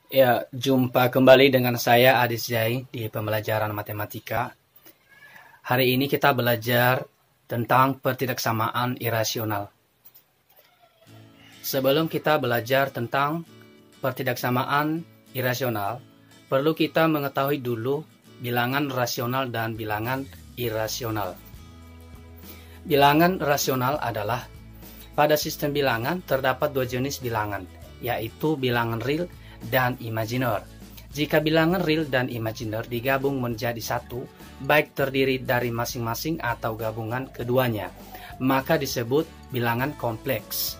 Ya, jumpa kembali dengan saya Adis Jai di pembelajaran matematika. Hari ini kita belajar tentang pertidaksamaan irasional. Sebelum kita belajar tentang pertidaksamaan irasional, perlu kita mengetahui dulu bilangan rasional dan bilangan irasional. Bilangan rasional adalah pada sistem bilangan terdapat dua jenis bilangan, yaitu bilangan real dan imajiner. Jika bilangan real dan imajiner digabung menjadi satu, baik terdiri dari masing-masing atau gabungan keduanya, maka disebut bilangan kompleks.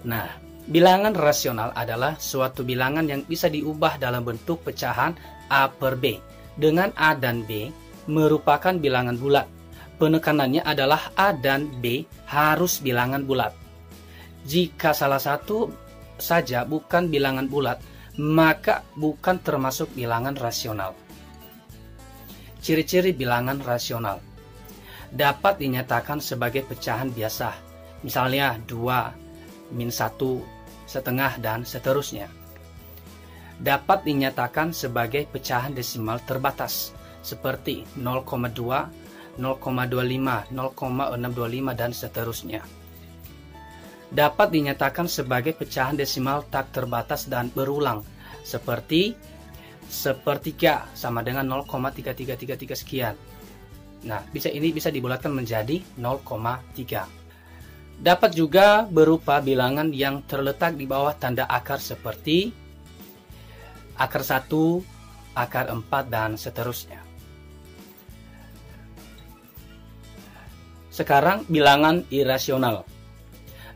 Nah, bilangan rasional adalah suatu bilangan yang bisa diubah dalam bentuk pecahan A per B, dengan A dan B merupakan bilangan bulat. Penekanannya adalah A dan B harus bilangan bulat. Jika salah satu saja bukan bilangan bulat, maka bukan termasuk bilangan rasional. Ciri-ciri bilangan rasional dapat dinyatakan sebagai pecahan biasa, misalnya 2, min 1, setengah, dan seterusnya. Dapat dinyatakan sebagai pecahan desimal terbatas, seperti 0,2, 0,25, 0,625, dan seterusnya. Dapat dinyatakan sebagai pecahan desimal tak terbatas dan berulang, seperti sepertiga sama dengan 0,3333 sekian. Nah, ini bisa dibulatkan menjadi 0,3. Dapat juga berupa bilangan yang terletak di bawah tanda akar seperti akar 1, akar 4, dan seterusnya. Sekarang bilangan irasional.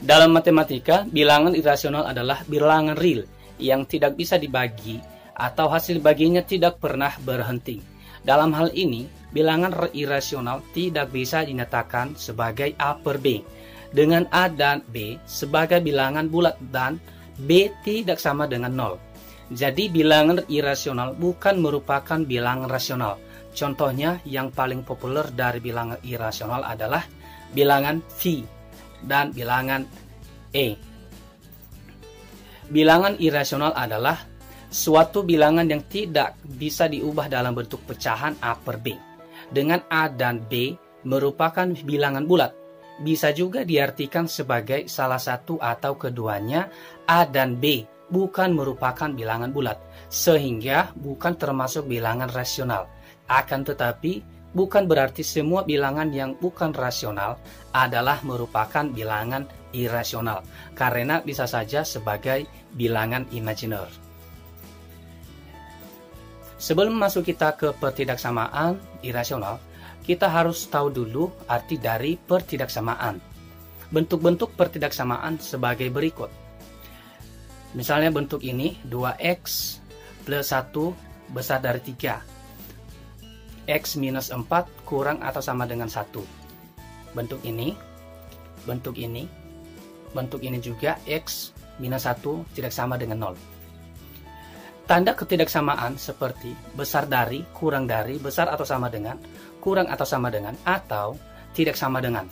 Dalam matematika, bilangan irasional adalah bilangan real yang tidak bisa dibagi atau hasil baginya tidak pernah berhenti. Dalam hal ini, bilangan irasional tidak bisa dinyatakan sebagai A per B, dengan A dan B sebagai bilangan bulat dan B tidak sama dengan 0. Jadi bilangan irasional bukan merupakan bilangan rasional. Contohnya yang paling populer dari bilangan irasional adalah bilangan V dan bilangan E. Bilangan irasional adalah suatu bilangan yang tidak bisa diubah dalam bentuk pecahan A per B, dengan A dan B merupakan bilangan bulat. Bisa juga diartikan sebagai salah satu atau keduanya A dan B bukan merupakan bilangan bulat, sehingga bukan termasuk bilangan rasional. Akan tetapi, bukan berarti semua bilangan yang bukan rasional adalah merupakan bilangan irasional, karena bisa saja sebagai bilangan imajiner. Sebelum masuk kita ke pertidaksamaan irasional, kita harus tahu dulu arti dari pertidaksamaan. Bentuk-bentuk pertidaksamaan sebagai berikut. Misalnya bentuk ini, 2x plus 1 besar dari 3. X minus 4 kurang atau sama dengan 1. Bentuk ini juga X minus 1 tidak sama dengan 0. Tanda ketidaksamaan seperti besar dari, kurang dari, besar atau sama dengan, kurang atau sama dengan, atau tidak sama dengan.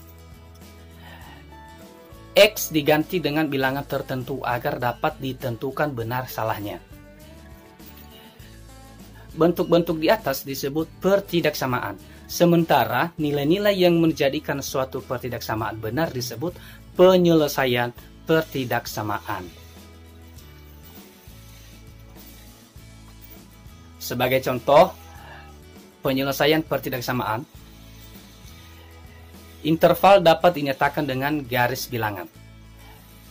X diganti dengan bilangan tertentu agar dapat ditentukan benar salahnya. Bentuk-bentuk di atas disebut pertidaksamaan, sementara nilai-nilai yang menjadikan suatu pertidaksamaan benar disebut penyelesaian pertidaksamaan. Sebagai contoh, penyelesaian pertidaksamaan, interval dapat dinyatakan dengan garis bilangan.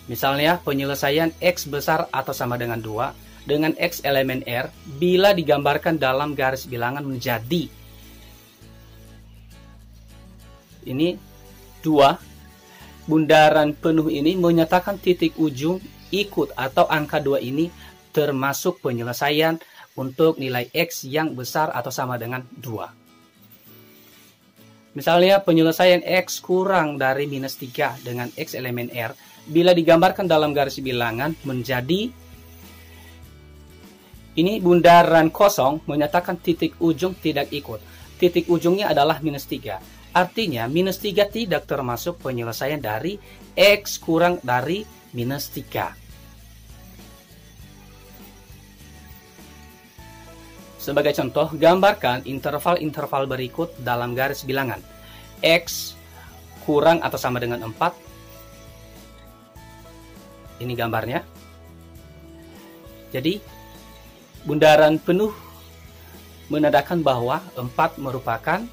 Misalnya, penyelesaian X besar atau sama dengan 2 dengan X elemen R bila digambarkan dalam garis bilangan menjadi ini 2. Bundaran penuh ini menyatakan titik ujung ikut atau angka 2 ini termasuk penyelesaian untuk nilai X yang besar atau sama dengan 2. Misalnya penyelesaian X kurang dari minus 3 dengan X elemen R bila digambarkan dalam garis bilangan menjadi ini bundaran kosong menyatakan titik ujung tidak ikut. Titik ujungnya adalah minus 3. Artinya minus 3 tidak termasuk penyelesaian dari X kurang dari minus 3. Sebagai contoh, gambarkan interval-interval berikut dalam garis bilangan. X kurang atau sama dengan 4. Ini gambarnya. Jadi, bundaran penuh menandakan bahwa 4 merupakan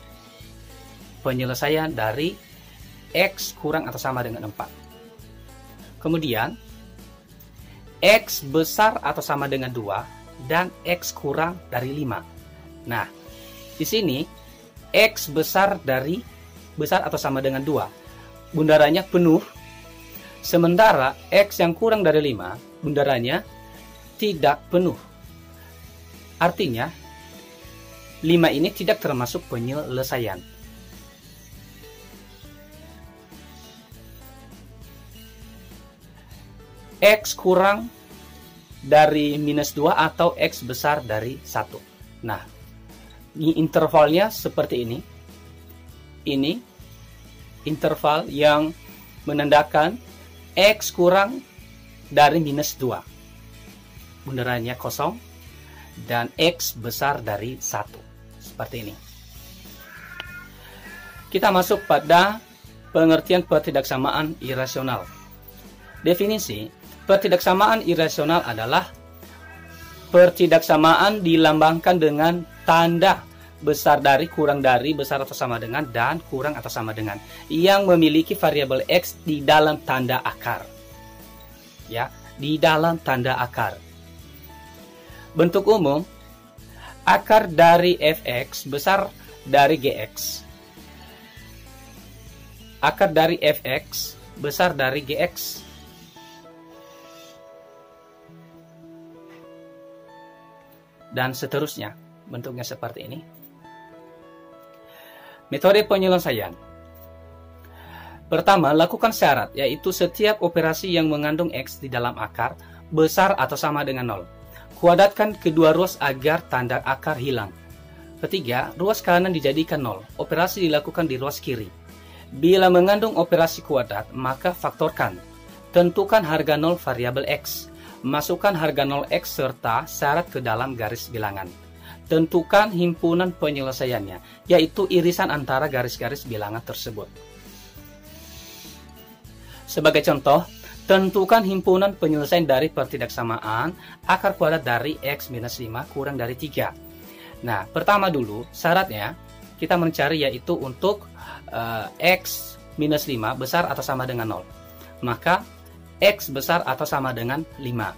penyelesaian dari X kurang atau sama dengan 4. Kemudian, X besar atau sama dengan 2 dan X kurang dari 5. Nah, di sini X besar atau sama dengan 2, bundarannya penuh, sementara X yang kurang dari 5, bundarannya tidak penuh. Artinya, 5 ini tidak termasuk penyelesaian. X kurang dari minus 2 atau X besar dari 1. Nah, ini intervalnya seperti ini. Ini interval yang menandakan X kurang dari minus 2. Bundarannya kosong. Dan X besar dari 1. Seperti ini. Kita masuk pada pengertian pertidaksamaan irasional. Definisi pertidaksamaan irasional adalah pertidaksamaan dilambangkan dengan tanda besar dari, kurang dari, besar atau sama dengan, dan kurang atau sama dengan, yang memiliki variabel X di dalam tanda akar. Ya, di dalam tanda akar. Bentuk umum, akar dari fx besar dari gx. Akar dari fx besar dari gx. Dan seterusnya, bentuknya seperti ini. Metode penyelesaian. Pertama, lakukan syarat, yaitu setiap operasi yang mengandung X di dalam akar besar atau sama dengan 0. Kuadratkan kedua ruas agar tanda akar hilang. Ketiga, ruas kanan dijadikan 0. Operasi dilakukan di ruas kiri. Bila mengandung operasi kuadrat, maka faktorkan. Tentukan harga 0 variabel X. Masukkan harga 0x serta syarat ke dalam garis bilangan. Tentukan himpunan penyelesaiannya, yaitu irisan antara garis-garis bilangan tersebut. Sebagai contoh, tentukan himpunan penyelesaian dari pertidaksamaan akar kuadrat dari X minus 5 kurang dari 3. Nah, pertama dulu syaratnya kita mencari yaitu untuk X minus 5 besar atau sama dengan 0. Maka X besar atau sama dengan 5.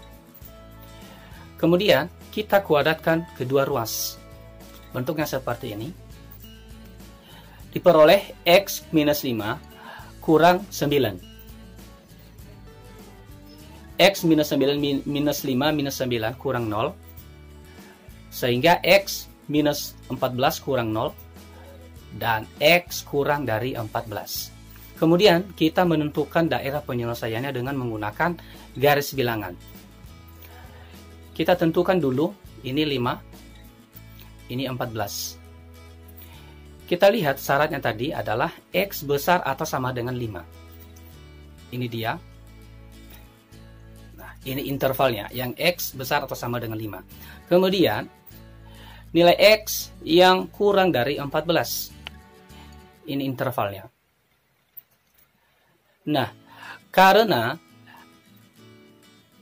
Kemudian kita kuadratkan kedua ruas. Bentuknya seperti ini. Diperoleh X minus 5 kurang 9. X minus 9 minus 5 minus 9 kurang 0. Sehingga X minus 14 kurang 0. Dan X kurang dari 14. Kemudian kita menentukan daerah penyelesaiannya dengan menggunakan garis bilangan. Kita tentukan dulu, ini 5, ini 14. Kita lihat syaratnya tadi adalah X besar atau sama dengan 5. Ini dia. Nah, ini intervalnya, yang X besar atau sama dengan 5. Kemudian, nilai X yang kurang dari 14. Ini intervalnya. Nah, karena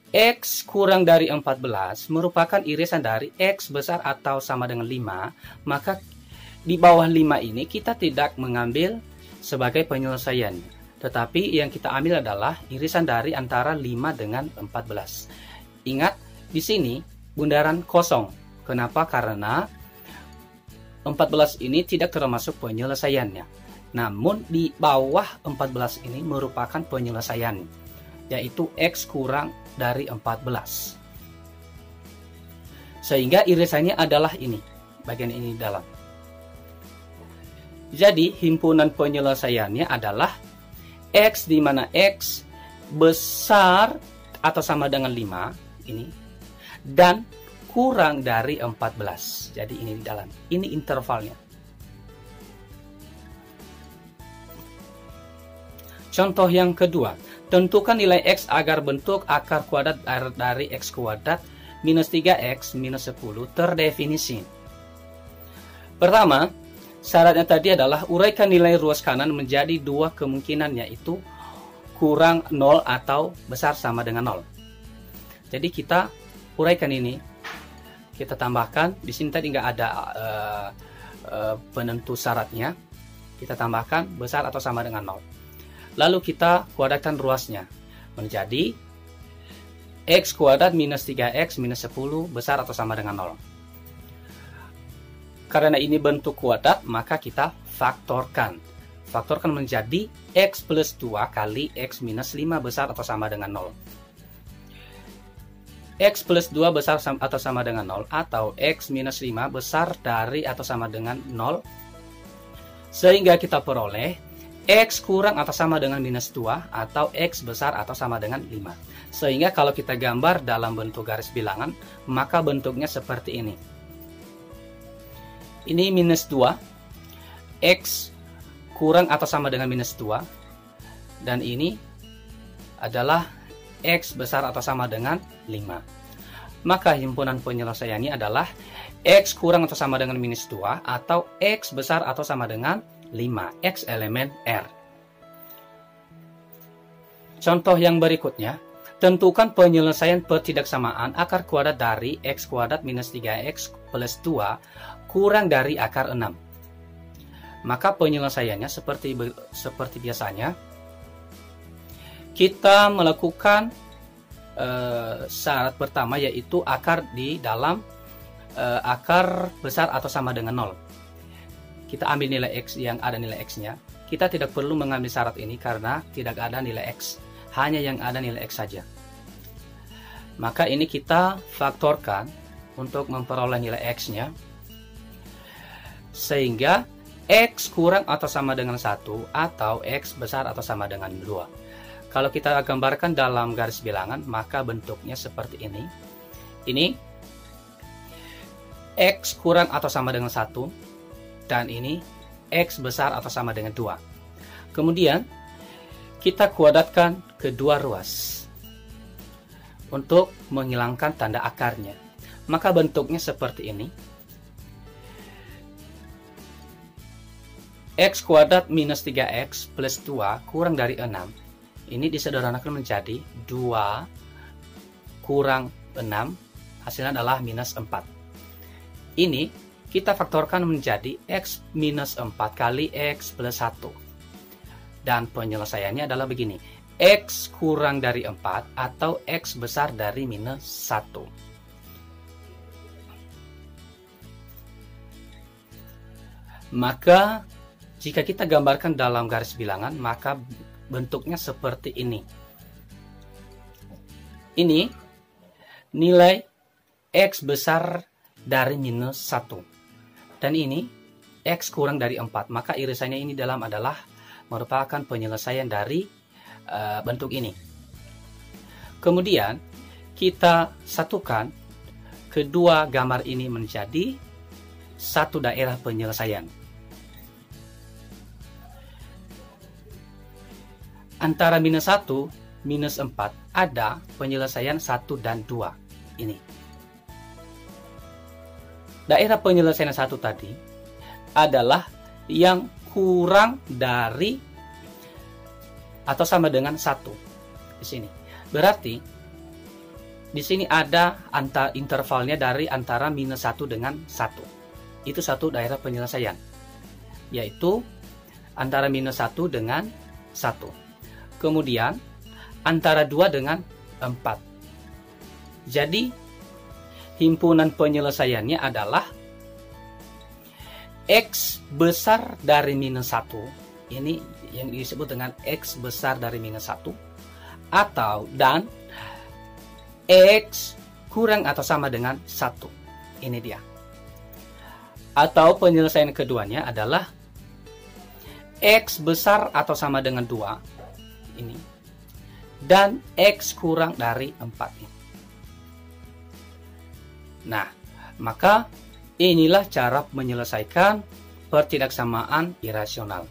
X kurang dari 14 merupakan irisan dari X besar atau sama dengan 5, maka di bawah 5 ini kita tidak mengambil sebagai penyelesaian. Tetapi yang kita ambil adalah irisan dari antara 5 dengan 14. Ingat, di sini bundaran kosong. Kenapa? Karena 14 ini tidak termasuk penyelesaiannya. Namun di bawah 14 ini merupakan penyelesaian, yaitu X kurang dari 14. Sehingga irisannya adalah ini, bagian ini di dalam. Jadi himpunan penyelesaiannya adalah X di mana X besar atau sama dengan 5, ini, dan kurang dari 14. Jadi ini di dalam, ini intervalnya. Contoh yang kedua, tentukan nilai X agar bentuk akar kuadrat dari X kuadrat minus 3X minus 10 terdefinisi. Pertama, syaratnya tadi adalah uraikan nilai ruas kanan menjadi dua kemungkinan, yaitu kurang 0 atau besar sama dengan 0. Jadi kita uraikan ini, kita tambahkan. Di sini tadi nggak ada penentu syaratnya. Kita tambahkan besar atau sama dengan 0. Lalu kita kuadratkan ruasnya menjadi x kuadrat minus 3x minus 10 besar atau sama dengan 0. Karena ini bentuk kuadrat, maka kita faktorkan. Faktorkan menjadi x plus 2 kali x minus 5 besar atau sama dengan 0. X plus 2 besar atau sama dengan 0, atau x minus 5 besar dari atau sama dengan 0. Sehingga kita peroleh x kurang atau sama dengan minus 2 atau x besar atau sama dengan 5. Sehingga kalau kita gambar dalam bentuk garis bilangan, maka bentuknya seperti ini. Ini minus 2, x kurang atau sama dengan minus 2, dan ini adalah x besar atau sama dengan 5. Maka himpunan penyelesaiannya adalah x kurang atau sama dengan minus 2 atau x besar atau sama dengan 5, x elemen R. Contoh yang berikutnya, tentukan penyelesaian pertidaksamaan akar kuadrat dari x kuadrat minus 3x plus 2 kurang dari akar 6. Maka penyelesaiannya seperti biasanya, kita melakukan syarat pertama, yaitu akar di dalam akar besar atau sama dengan 0. Kita ambil nilai x yang ada nilai x-nya. Kita tidak perlu mengambil syarat ini karena tidak ada nilai x, hanya yang ada nilai x saja. Maka ini kita faktorkan untuk memperoleh nilai x-nya, sehingga x kurang atau sama dengan 1 atau x besar atau sama dengan 2. Kalau kita gambarkan dalam garis bilangan, maka bentuknya seperti ini. Ini x kurang atau sama dengan 1, dan ini x besar atau sama dengan 2. Kemudian kita kuadratkan kedua ruas untuk menghilangkan tanda akarnya. Maka bentuknya seperti ini. X kuadrat minus 3x plus 2 kurang dari 6. Ini disederhanakan menjadi 2 kurang 6, hasilnya adalah minus 4. Ini kita faktorkan menjadi x minus 4 kali x plus 1. Dan penyelesaiannya adalah begini, x kurang dari 4 atau x besar dari minus 1. Maka jika kita gambarkan dalam garis bilangan, maka bentuknya seperti ini. Ini nilai x besar dari minus 1. Dan ini x kurang dari 4. Maka irisannya ini adalah merupakan penyelesaian dari bentuk ini. Kemudian kita satukan kedua gambar ini menjadi satu daerah penyelesaian. Antara minus 1, minus 4 ada penyelesaian 1 dan 2. Ini. Daerah penyelesaian 1 tadi adalah yang kurang dari atau sama dengan 1. Di sini. Berarti di sini ada intervalnya dari antara minus 1 dengan 1. Itu satu daerah penyelesaian. Yaitu antara minus 1 dengan 1. Kemudian antara 2 dengan 4. Jadi himpunan penyelesaiannya adalah x besar dari minus 1. Ini yang disebut dengan x besar dari minus 1. Atau dan x kurang atau sama dengan 1. Ini dia. Atau penyelesaian keduanya adalah x besar atau sama dengan 2. Ini dan x kurang dari 4 ini. Nah, maka inilah cara menyelesaikan pertidaksamaan irasional.